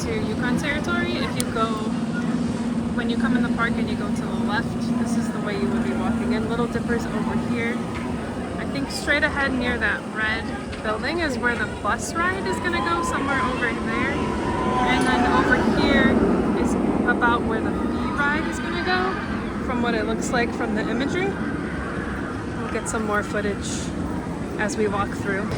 to Yukon Territory. If you go, when you come in the park and you go to the left, this is the way you would be walking in. Little Dipper's over here. I think straight ahead near that red building is where the bus ride is going to go, somewhere over there. And then over here is about where the bee ride is going to go, from what it looks like from the imagery. We'll get some more footage as we walk through.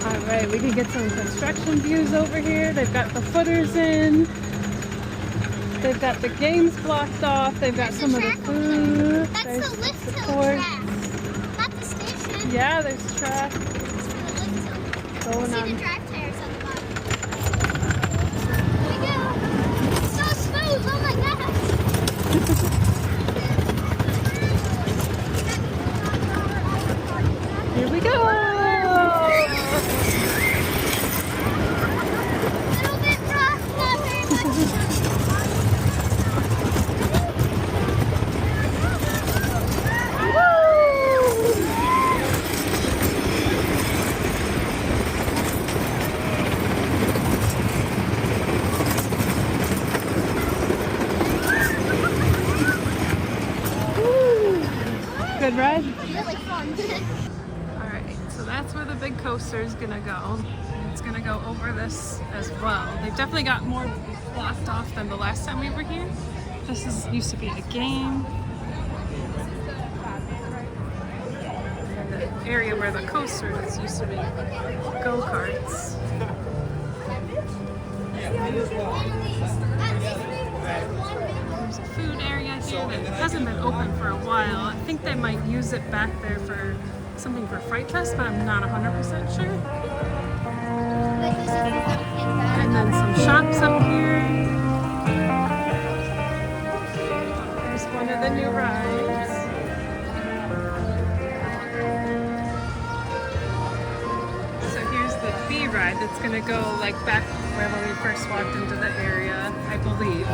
Alright, we can get some construction views over here. They've got the footers in. They've got the games blocked off. They've got some of the food. That's the lift hill track. Not the station. Yeah, there's track going on. See the drive tires on the bottom. Here we go. It's so smooth. Oh my gosh. Here we go. Little bit rough, not very much. Good ride? Really fun. Alright, so that's where the big coaster is gonna go. It's gonna go over this as well. They've definitely got more blocked off than the last time we were here. Used to be a game. And the area where the coaster is used to be go-karts. There's a food area here that hasn't been open for a while. I think they might use it back there for something for Fright Fest, but I'm not 100% sure. And then some shops up here. There's one of the new rides. So here's the bee ride that's gonna go like back where when we first walked into the area, I believe.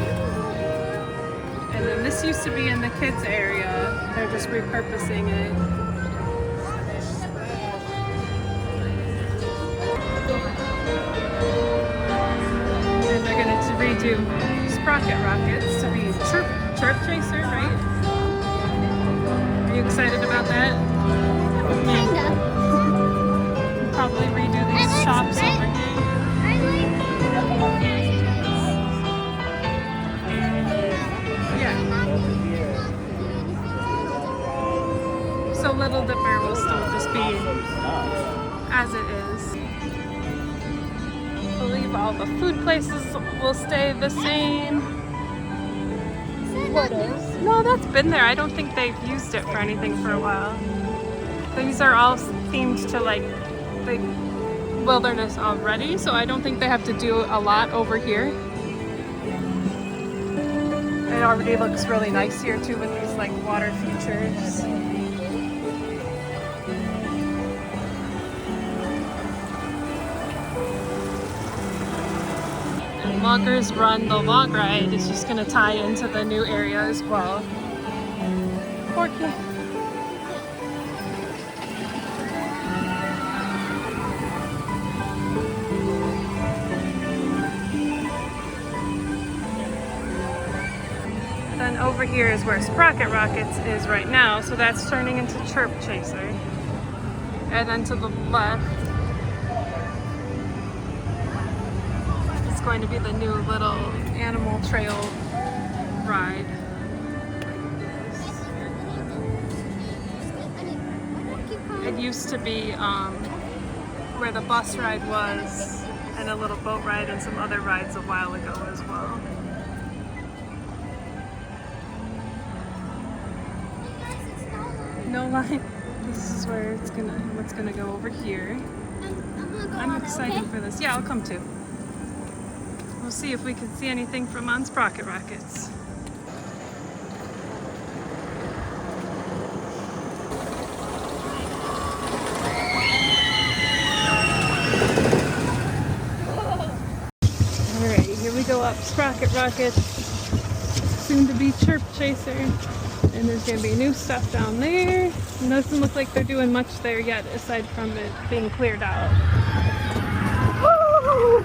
And then this used to be in the kids area. They're just repurposing it. And they're going to redo Sprocket Rockets to be Chirp Chaser, right? Are you excited about that? Kinda. Probably redo these shops over here. So Little Dipper will still just be as it is. I believe all the food places will stay the same. What is? No, that's been there. I don't think they've used it for anything for a while. These are all themed to like the wilderness already, so I don't think they have to do a lot over here. It already looks really nice here too with these like water features. And Loggers Run, the log ride, is just going to tie into the new area as well. Porky. Then over here is where Sprocket Rockets is right now, so that's turning into Chirp Chaser. And then to the left is going to be the new little animal trail ride. It used to be where the bus ride was, and a little boat ride and some other rides a while ago as well. No line. This is where what's gonna go over here. I'm excited for this. Yeah, I'll come too. We'll see if we can see anything from on Sprocket Rockets. up Sprocket Rockets, soon to be Chirp Chaser. And there's gonna be new stuff down there. It doesn't look like they're doing much there yet, aside from it being cleared out. Woo!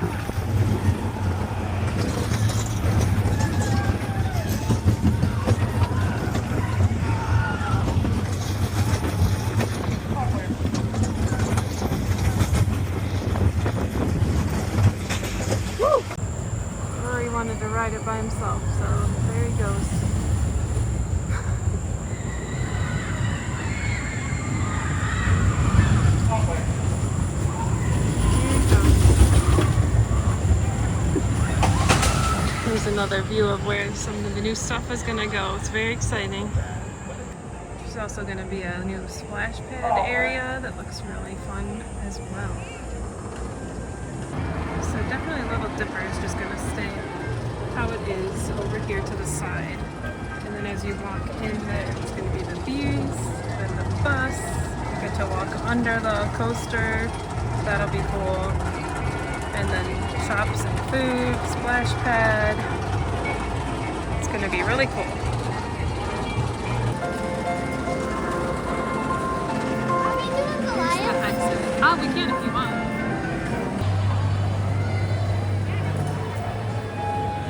Rory wanted to ride it by himself, so there he goes. Here's another view of where some of the new stuff is going to go. It's very exciting. There's also going to be a new splash pad area that looks really fun as well. So definitely Little Dipper is just going to stay how it is over here to the side. And then as you walk in there, it's going to be the views, then the bus. You get to walk under the coaster. That'll be cool. And then shops and food, splash pad. It's going to be really cool. Are we doing Goliath? Oh, we can if you want.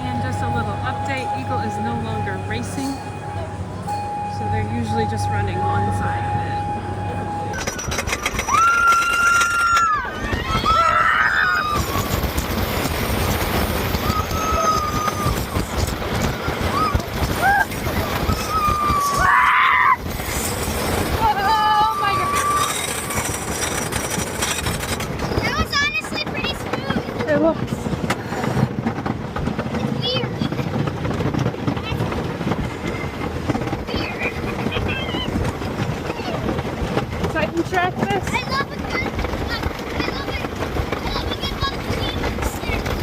And just a little update, Eagle is no longer racing. So they're usually just running one side of it. It looks. It's weird. Titan track this. I love a good. I love it. I love a good one between stairs.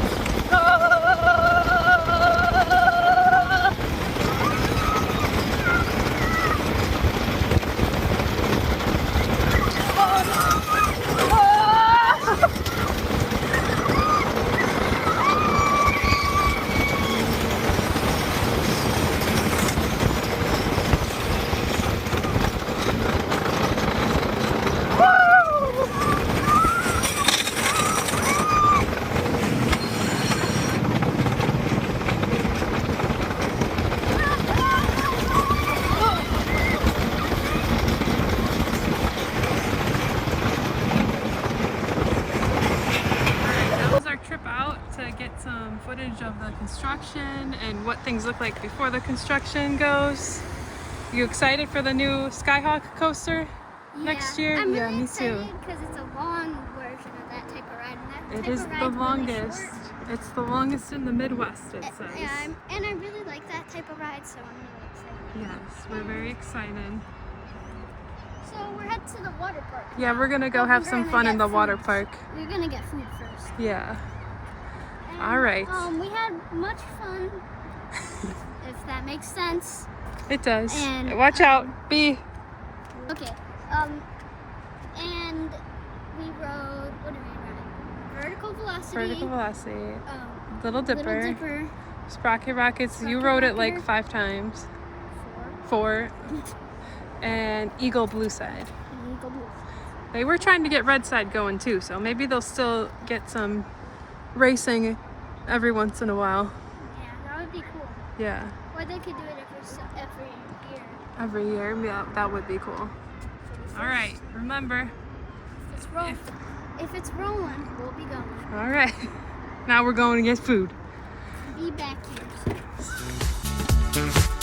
Footage of the construction and what things look like before the construction goes. You excited for the new Skyhawk coaster next year? I'm Yeah, really me excited too. because it's a long version of that type of ride. And that It type is of the ride's longest. Really short. It's the longest in the Midwest, it says. Yeah, and I really like that type of ride, so I'm really excited. Yes, we're very excited. So we're headed to the water park. Yeah, we're gonna go have some fun in the water park. We're gonna get food first. Yeah. And, All right. We had much fun, if that makes sense. It does. And, watch out, B. Okay. And we rode. What did we ride? Vertical velocity. Vertical velocity. Little Dipper. Little Dipper. Sprocket Rockets. You Sprocket rode it Rocker. like 5 times. 4. And Eagle Blue Side. Eagle Blue. They were trying to get Red Side going too, so maybe they'll still get some racing every once in a while. Yeah, that would be cool. Yeah. Or they could do it every year. Every year, yeah, that would be cool. All right, remember. If it's rolling, we'll be going. All right, now we're going to get food. Be back here.